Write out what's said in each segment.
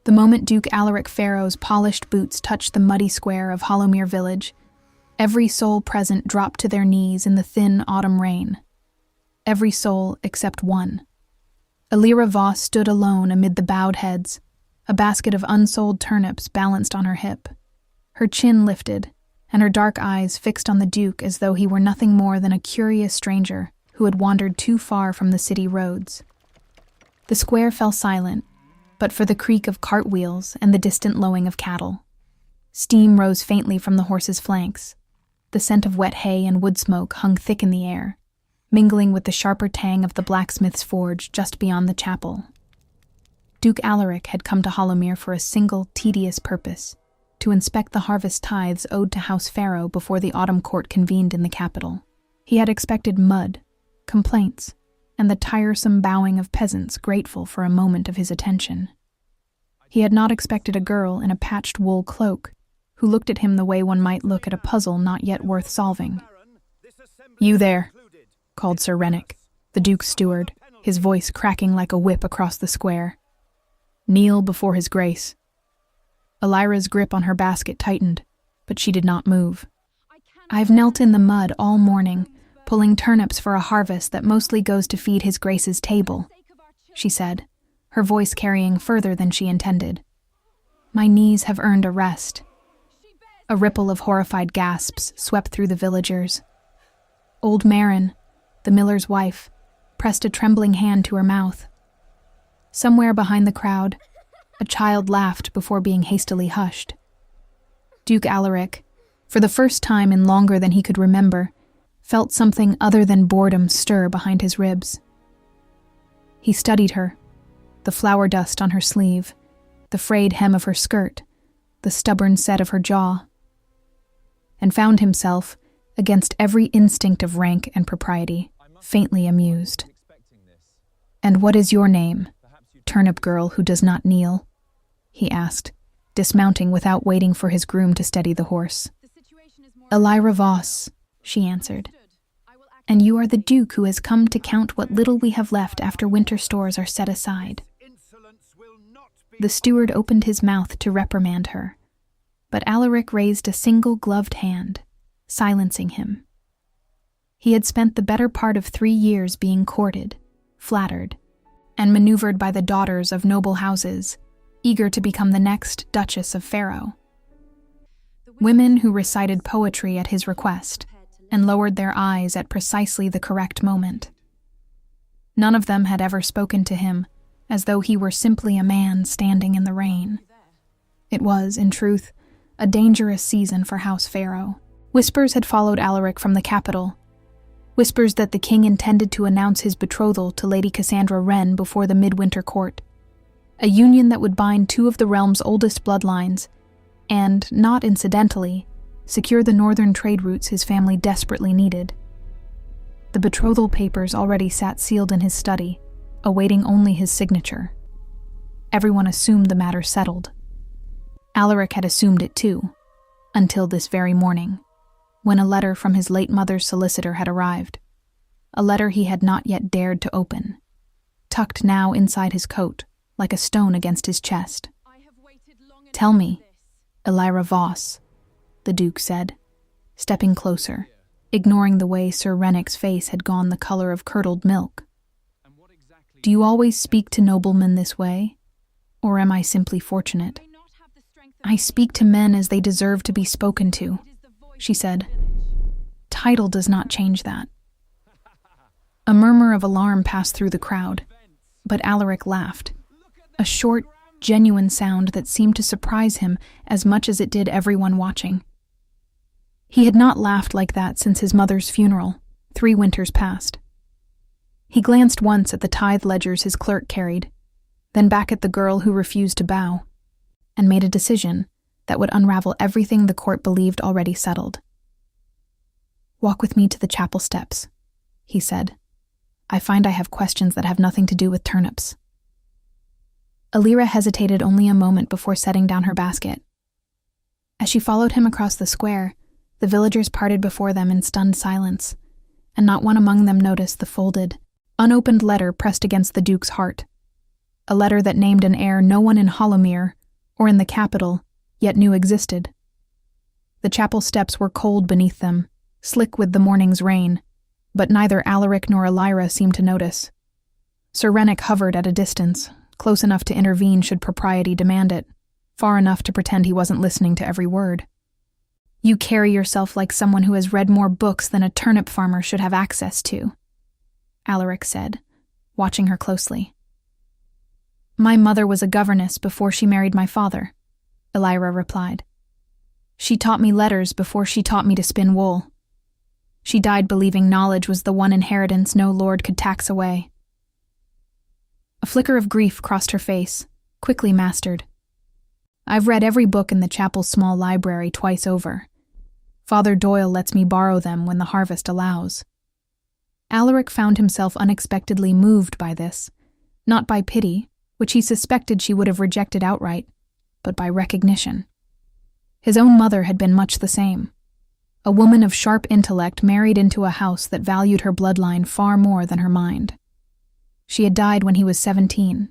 The moment Duke Alaric Pharaoh's polished boots touched the muddy square of Hollowmere village, every soul present dropped to their knees in the thin autumn rain. Every soul except one. Alira Voss stood alone amid the bowed heads, a basket of unsold turnips balanced on her hip. Her chin lifted, and her dark eyes fixed on the Duke as though he were nothing more than a curious stranger who had wandered too far from the city roads. The square fell silent, but for the creak of cartwheels and the distant lowing of cattle. Steam rose faintly from the horses' flanks. The scent of wet hay and wood smoke hung thick in the air, mingling with the sharper tang of the blacksmith's forge just beyond the chapel. Duke Alaric had come to Hollowmere for a single, tedious purpose, to inspect the harvest tithes owed to House Pharaoh before the autumn court convened in the capital. He had expected mud, complaints, and the tiresome bowing of peasants grateful for a moment of his attention. He had not expected a girl in a patched wool cloak, who looked at him the way one might look at a puzzle not yet worth solving. "You there," called Sir Rennick, the Duke's steward, his voice cracking like a whip across the square. "Kneel before his grace." Alira's grip on her basket tightened, but she did not move. "I've knelt in the mud all morning, pulling turnips for a harvest that mostly goes to feed his grace's table," she said, her voice carrying further than she intended. "My knees have earned a rest." A ripple of horrified gasps swept through the villagers. Old Marin, the miller's wife, pressed a trembling hand to her mouth. Somewhere behind the crowd, a child laughed before being hastily hushed. Duke Alaric, for the first time in longer than he could remember, felt something other than boredom stir behind his ribs. He studied her, the flour dust on her sleeve, the frayed hem of her skirt, the stubborn set of her jaw, and found himself, against every instinct of rank and propriety, faintly amused. "And what is your name, turnip girl who does not kneel?" he asked, dismounting without waiting for his groom to steady the horse. "Alira Voss," she answered. "And you are the Duke who has come to count what little we have left after winter stores are set aside." The steward opened his mouth to reprimand her, but Alaric raised a single gloved hand, silencing him. He had spent the better part of 3 years being courted, flattered, and maneuvered by the daughters of noble houses, eager to become the next Duchess of Pharaoh. Women who recited poetry at his request and lowered their eyes at precisely the correct moment. None of them had ever spoken to him as though he were simply a man standing in the rain. It was, in truth, a dangerous season for House Pharaoh. Whispers had followed Alaric from the capital, whispers that the king intended to announce his betrothal to Lady Cassandra Wren before the midwinter court, a union that would bind 2 of the realm's oldest bloodlines, and, not incidentally, secure the northern trade routes his family desperately needed. The betrothal papers already sat sealed in his study, awaiting only his signature. Everyone assumed the matter settled. Alaric had assumed it too, until this very morning, when a letter from his late mother's solicitor had arrived, a letter he had not yet dared to open, tucked now inside his coat, like a stone against his chest. "Tell me, Alira Voss," the Duke said, stepping closer, ignoring the way Sir Rennick's face had gone the color of curdled milk. "Do you always speak to noblemen this way, or am I simply fortunate?" "I speak to men as they deserve to be spoken to," she said. "Title does not change that." A murmur of alarm passed through the crowd, but Alaric laughed, a short, genuine sound that seemed to surprise him as much as it did everyone watching. He had not laughed like that since his mother's funeral, 3 winters past. He glanced once at the tithe ledgers his clerk carried, then back at the girl who refused to bow, and made a decision that would unravel everything the court believed already settled. "Walk with me to the chapel steps," he said. "I find I have questions that have nothing to do with turnips." Alira hesitated only a moment before setting down her basket. As she followed him across the square, the villagers parted before them in stunned silence, and not one among them noticed the folded, unopened letter pressed against the Duke's heart. a letter that named an heir no one in Hollowmere, or in the capital, yet knew existed. The chapel steps were cold beneath them, slick with the morning's rain, but neither Alaric nor Elira seemed to notice. Sir Rennick hovered at a distance, close enough to intervene should propriety demand it, far enough to pretend he wasn't listening to every word. "You carry yourself like someone who has read more books than a turnip farmer should have access to," Alaric said, watching her closely. "My mother was a governess before she married my father," Elira replied. "She taught me letters before she taught me to spin wool. She died believing knowledge was the one inheritance no lord could tax away." A flicker of grief crossed her face, quickly mastered. "I've read every book in the chapel's small library twice over. Father Doyle lets me borrow them when the harvest allows." Alaric found himself unexpectedly moved by this, not by pity, which he suspected she would have rejected outright, but by recognition. His own mother had been much the same. A woman of sharp intellect married into a house that valued her bloodline far more than her mind. She had died when he was 17,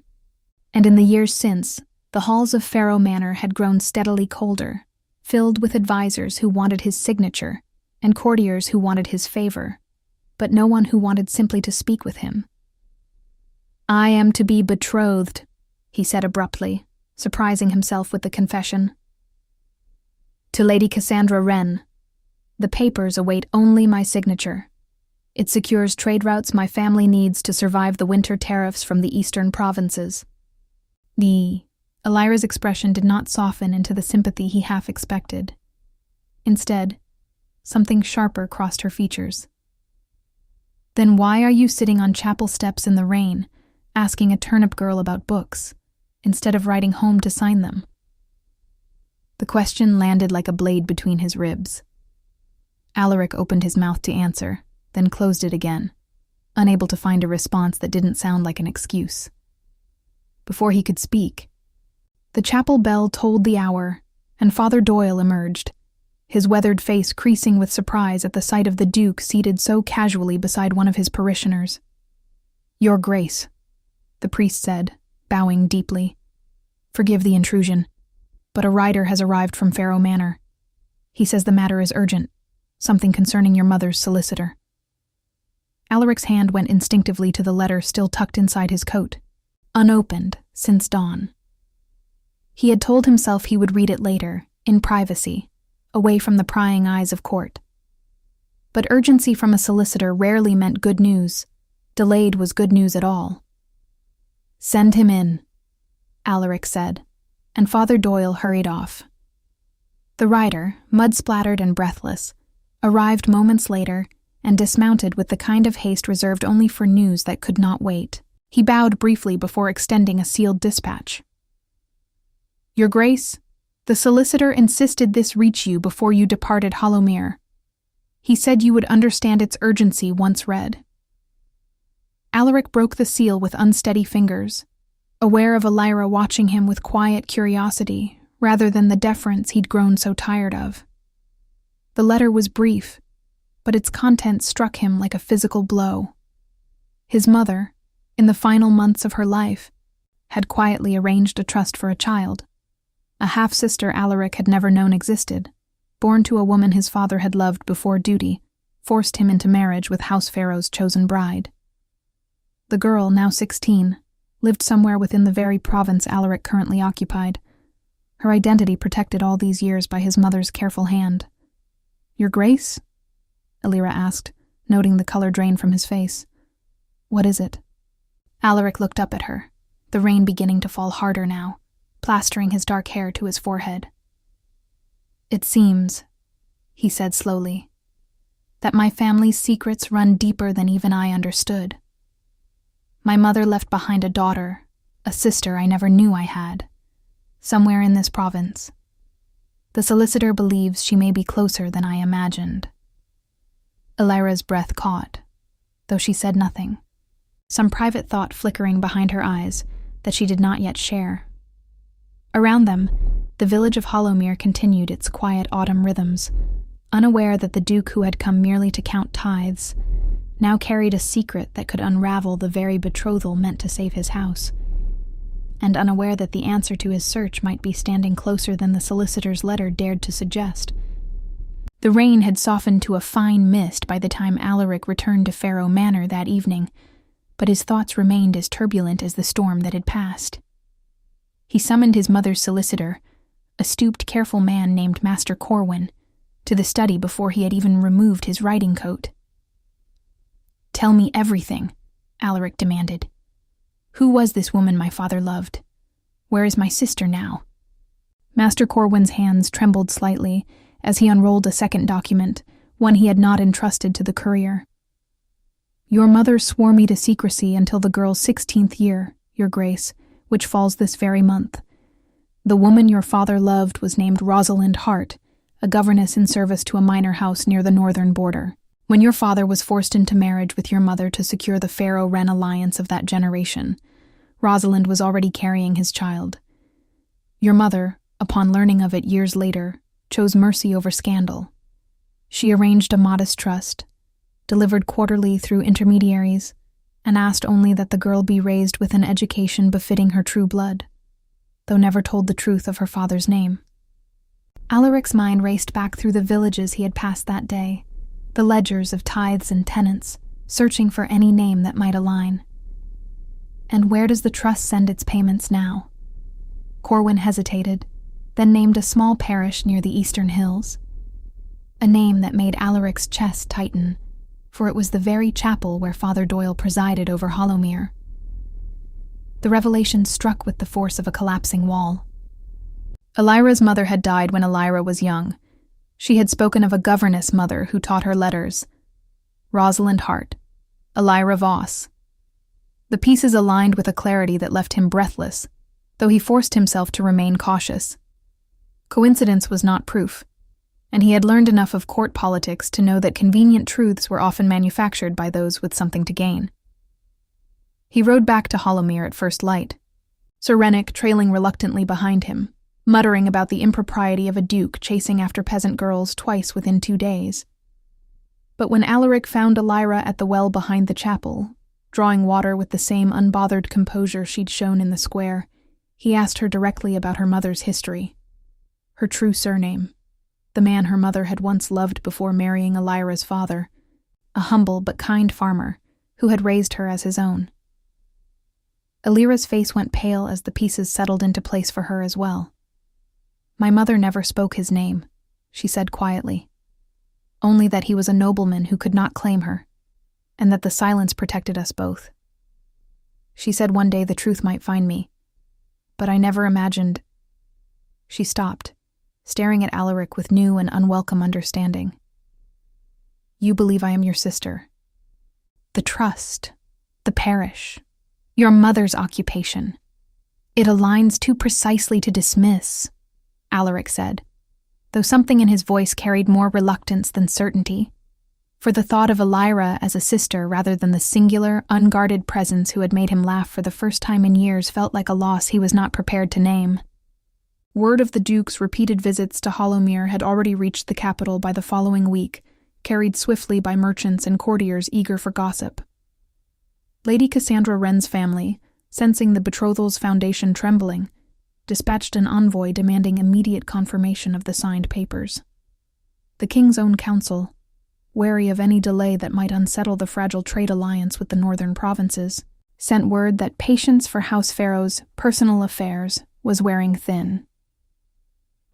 and in the years since, the halls of Faro Manor had grown steadily colder, filled with advisors who wanted his signature and courtiers who wanted his favor, but no one who wanted simply to speak with him. "I am to be betrothed," he said abruptly, surprising himself with the confession. "To Lady Cassandra Wren. The papers await only my signature. It secures trade routes my family needs to survive the winter tariffs from the eastern provinces." Elira's expression did not soften into the sympathy he half expected. Instead, something sharper crossed her features. "Then why are you sitting on chapel steps in the rain, asking a turnip girl about books, instead of riding home to sign them?" The question landed like a blade between his ribs. Alaric opened his mouth to answer, then closed it again, unable to find a response that didn't sound like an excuse. Before he could speak, the chapel bell tolled the hour, and Father Doyle emerged, his weathered face creasing with surprise at the sight of the Duke seated so casually beside one of his parishioners. "Your Grace," the priest said, bowing deeply. "Forgive the intrusion, but a rider has arrived from Faro Manor. He says the matter is urgent, something concerning your mother's solicitor." Alaric's hand went instinctively to the letter still tucked inside his coat, unopened since dawn. He had told himself he would read it later, in privacy, away from the prying eyes of court. But urgency from a solicitor rarely meant good news. Delayed was good news at all. "Send him in," Alaric said, and Father Doyle hurried off. The rider, mud-splattered and breathless, arrived moments later and dismounted with the kind of haste reserved only for news that could not wait. He bowed briefly before extending a sealed dispatch. "Your Grace, the solicitor insisted this reach you before you departed Hollowmere. He said you would understand its urgency once read." Alaric broke the seal with unsteady fingers, aware of Elira watching him with quiet curiosity rather than the deference he'd grown so tired of. The letter was brief, but its content struck him like a physical blow. His mother, in the final months of her life, had quietly arranged a trust for a child, a half-sister Alaric had never known existed, born to a woman his father had loved before duty, forced him into marriage with House Pharaoh's chosen bride. The girl, now 16, lived somewhere within the very province Alaric currently occupied, her identity protected all these years by his mother's careful hand. "Your Grace?" Elira asked, noting the color drain from his face. "What is it?" Alaric looked up at her, the rain beginning to fall harder now, plastering his dark hair to his forehead. "It seems," he said slowly, "that my family's secrets run deeper than even I understood. My mother left behind a daughter, a sister I never knew I had, somewhere in this province. The solicitor believes she may be closer than I imagined." Elira's breath caught, though she said nothing, some private thought flickering behind her eyes that she did not yet share. Around them, the village of Hollowmere continued its quiet autumn rhythms, unaware that the Duke who had come merely to count tithes now carried a secret that could unravel the very betrothal meant to save his house. and unaware that the answer to his search might be standing closer than the solicitor's letter dared to suggest. The rain had softened to a fine mist by the time Alaric returned to Faro Manor that evening, but his thoughts remained as turbulent as the storm that had passed. He summoned his mother's solicitor, a stooped, careful man named Master Corwin, to the study before he had even removed his riding coat. "Tell me everything," Alaric demanded. "Who was this woman my father loved? Where is my sister now?" Master Corwin's hands trembled slightly as he unrolled a second document, one he had not entrusted to the courier. "Your mother swore me to secrecy until the girl's 16th year, Your Grace, which falls this very month. The woman your father loved was named Rosalind Hart, a governess in service to a minor house near the northern border. When your father was forced into marriage with your mother to secure the Faro-Wren alliance of that generation, Rosalind was already carrying his child. Your mother, upon learning of it years later, chose mercy over scandal. She arranged a modest trust, delivered quarterly through intermediaries, and asked only that the girl be raised with an education befitting her true blood, though never told the truth of her father's name." Alaric's mind raced back through the villages he had passed that day, the ledgers of tithes and tenants, searching for any name that might align. "And where does the trust send its payments now?" Corwin hesitated, then named a small parish near the eastern hills. A name that made Alaric's chest tighten, for it was the very chapel where Father Doyle presided over Hollowmere. The revelation struck with the force of a collapsing wall. Elira's mother had died when Elira was young. She had spoken of a governess mother who taught her letters. Rosalind Hart, Elira Voss. The pieces aligned with a clarity that left him breathless, though he forced himself to remain cautious. Coincidence was not proof, and he had learned enough of court politics to know that convenient truths were often manufactured by those with something to gain. He rode back to Hollowmere at first light, Sir Rennick trailing reluctantly behind him, muttering about the impropriety of a duke chasing after peasant girls twice within 2 days. But when Alaric found Elira at the well behind the chapel, drawing water with the same unbothered composure she'd shown in the square, he asked her directly about her mother's history, her true surname, the man her mother had once loved before marrying Elira's father, a humble but kind farmer who had raised her as his own. Elira's face went pale as the pieces settled into place for her as well. "My mother never spoke his name," she said quietly. "Only that he was a nobleman who could not claim her, and that the silence protected us both. She said one day the truth might find me, but I never imagined—" She stopped, staring at Alaric with new and unwelcome understanding. "You believe I am your sister. The trust, the parish, your mother's occupation. It aligns too precisely to dismiss," Alaric said, though something in his voice carried more reluctance than certainty, for the thought of Elira as a sister rather than the singular, unguarded presence who had made him laugh for the first time in years felt like a loss he was not prepared to name. Word of the Duke's repeated visits to Hollowmere had already reached the capital by the following week, carried swiftly by merchants and courtiers eager for gossip. Lady Cassandra Wren's family, sensing the betrothal's foundation trembling, dispatched an envoy demanding immediate confirmation of the signed papers. The king's own council, wary of any delay that might unsettle the fragile trade alliance with the northern provinces, sent word that patience for House Faro's personal affairs was wearing thin.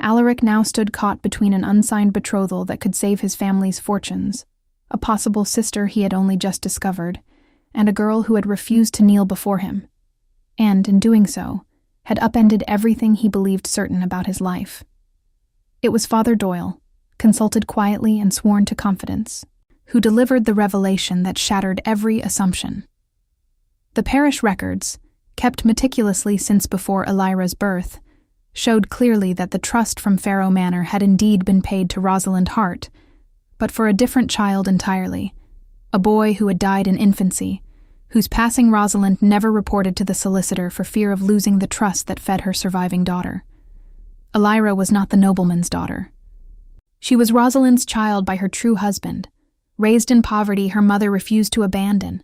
Alaric now stood caught between an unsigned betrothal that could save his family's fortunes, a possible sister he had only just discovered, and a girl who had refused to kneel before him, and, in doing so, had upended everything he believed certain about his life. It was Father Doyle, consulted quietly and sworn to confidence, who delivered the revelation that shattered every assumption. The parish records, kept meticulously since before Elira's birth, showed clearly that the trust from Faro Manor had indeed been paid to Rosalind Hart, but for a different child entirely, a boy who had died in infancy, whose passing Rosalind never reported to the solicitor for fear of losing the trust that fed her surviving daughter. Elira was not the nobleman's daughter. She was Rosalind's child by her true husband, raised in poverty her mother refused to abandon,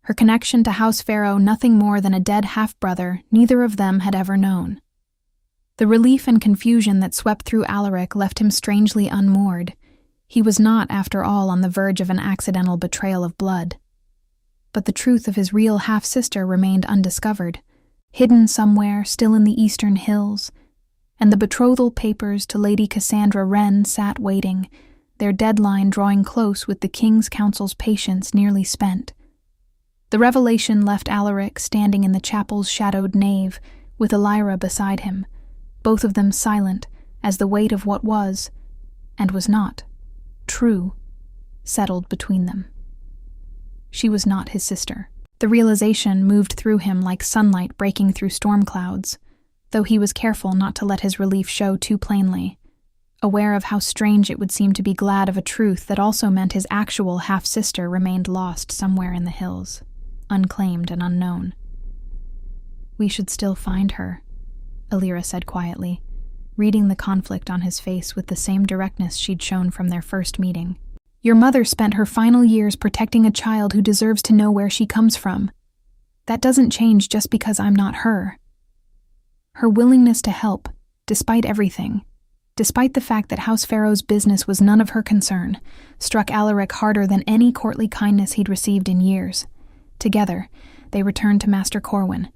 her connection to House Pharaoh nothing more than a dead half-brother neither of them had ever known. The relief and confusion that swept through Alaric left him strangely unmoored. He was not, after all, on the verge of an accidental betrayal of blood. But the truth of his real half-sister remained undiscovered, hidden somewhere still in the eastern hills, and the betrothal papers to Lady Cassandra Wren sat waiting, their deadline drawing close with the King's Counsel's patience nearly spent. The revelation left Alaric standing in the chapel's shadowed nave, with Elira beside him, both of them silent as the weight of what was, and was not, true, settled between them. She was not his sister. The realization moved through him like sunlight breaking through storm clouds, though he was careful not to let his relief show too plainly, aware of how strange it would seem to be glad of a truth that also meant his actual half-sister remained lost somewhere in the hills, unclaimed and unknown. "We should still find her," Elira said quietly, reading the conflict on his face with the same directness she'd shown from their first meeting. "Your mother spent her final years protecting a child who deserves to know where she comes from. That doesn't change just because I'm not her." Her willingness to help, despite everything, despite the fact that House Pharaoh's business was none of her concern, struck Alaric harder than any courtly kindness he'd received in years. Together, they returned to Master Corwin,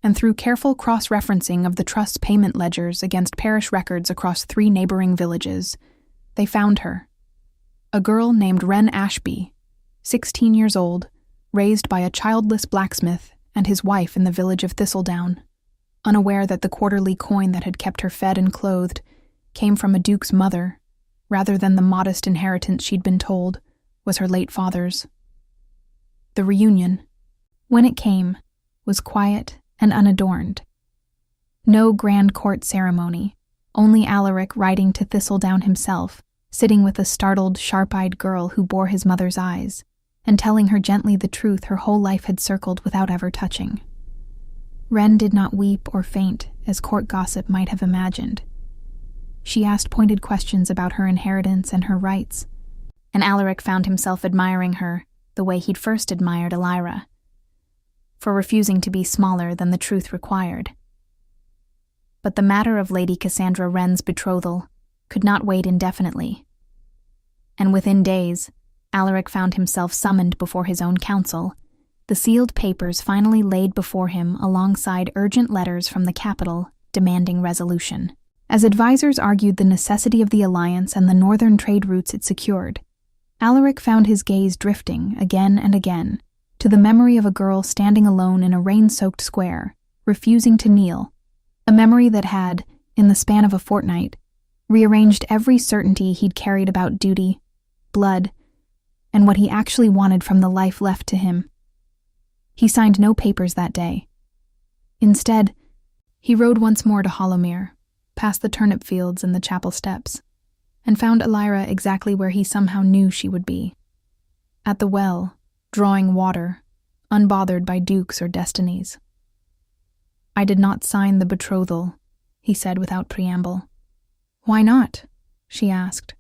and through careful cross-referencing of the trust's payment ledgers against parish records across 3 neighboring villages, they found her. A girl named Wren Ashby, 16 years old, raised by a childless blacksmith and his wife in the village of Thistledown, unaware that the quarterly coin that had kept her fed and clothed came from a duke's mother, rather than the modest inheritance she'd been told was her late father's. The reunion, when it came, was quiet and unadorned. No grand court ceremony, only Alaric riding to Thistledown himself, sitting with a startled, sharp-eyed girl who bore his mother's eyes, and telling her gently the truth her whole life had circled without ever touching. Wren did not weep or faint, as court gossip might have imagined. She asked pointed questions about her inheritance and her rights, and Alaric found himself admiring her the way he'd first admired Elira, for refusing to be smaller than the truth required. But the matter of Lady Cassandra Wren's betrothal could not wait indefinitely, and within days, Alaric found himself summoned before his own council, the sealed papers finally laid before him alongside urgent letters from the capital demanding resolution. As advisors argued the necessity of the alliance and the northern trade routes it secured, Alaric found his gaze drifting again and again to the memory of a girl standing alone in a rain-soaked square, refusing to kneel, a memory that had, in the span of a fortnight, rearranged every certainty he'd carried about duty, blood, and what he actually wanted from the life left to him. He signed no papers that day. Instead, he rode once more to Hollowmere, past the turnip fields and the chapel steps, and found Elira exactly where he somehow knew she would be. At the well, drawing water, unbothered by dukes or destinies. "I did not sign the betrothal," he said without preamble. "Why not?" she asked,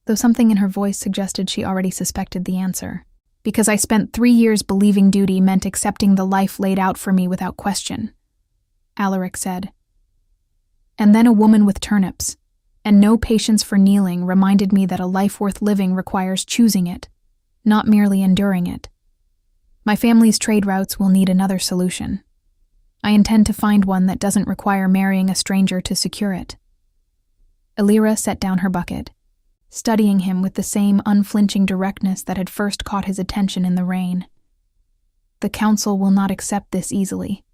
though something in her voice suggested she already suspected the answer. "Because I spent 3 years believing duty meant accepting the life laid out for me without question," Alaric said. "And then a woman with turnips, and no patience for kneeling, reminded me that a life worth living requires choosing it, not merely enduring it. My family's trade routes will need another solution. I intend to find one that doesn't require marrying a stranger to secure it." Elira set down her bucket, studying him with the same unflinching directness that had first caught his attention in the rain. "The council will not accept this easily.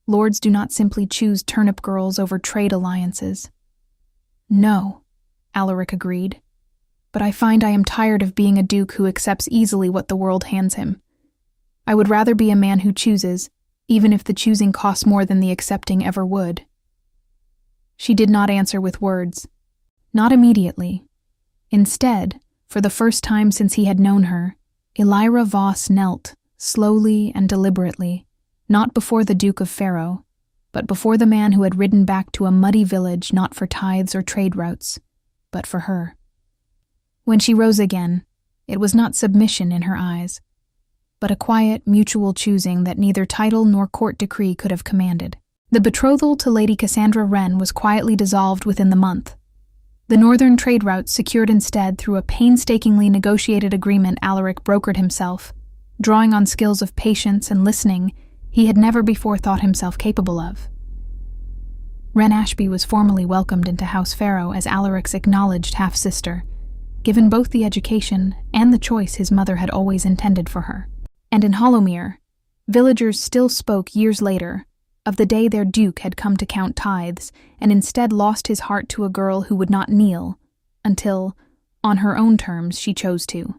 Lords do not simply choose turnip girls over trade alliances." "No," Alaric agreed, "but I find I am tired of being a duke who accepts easily what the world hands him. I would rather be a man who chooses, even if the choosing costs more than the accepting ever would." She did not answer with words. Not immediately. Instead, for the first time since he had known her, Elira Voss knelt, slowly and deliberately, not before the Duke of Pharaoh, but before the man who had ridden back to a muddy village not for tithes or trade routes, but for her. When she rose again, it was not submission in her eyes. but a quiet, mutual choosing that neither title nor court decree could have commanded. The betrothal to Lady Cassandra Wren was quietly dissolved within the month. The northern trade routes secured instead through a painstakingly negotiated agreement Alaric brokered himself, drawing on skills of patience and listening he had never before thought himself capable of. Wren Ashby was formally welcomed into House Farrow as Alaric's acknowledged half-sister, given both the education and the choice his mother had always intended for her. And in Hollowmere, villagers still spoke years later of the day their duke had come to count tithes and instead lost his heart to a girl who would not kneel until, on her own terms, she chose to.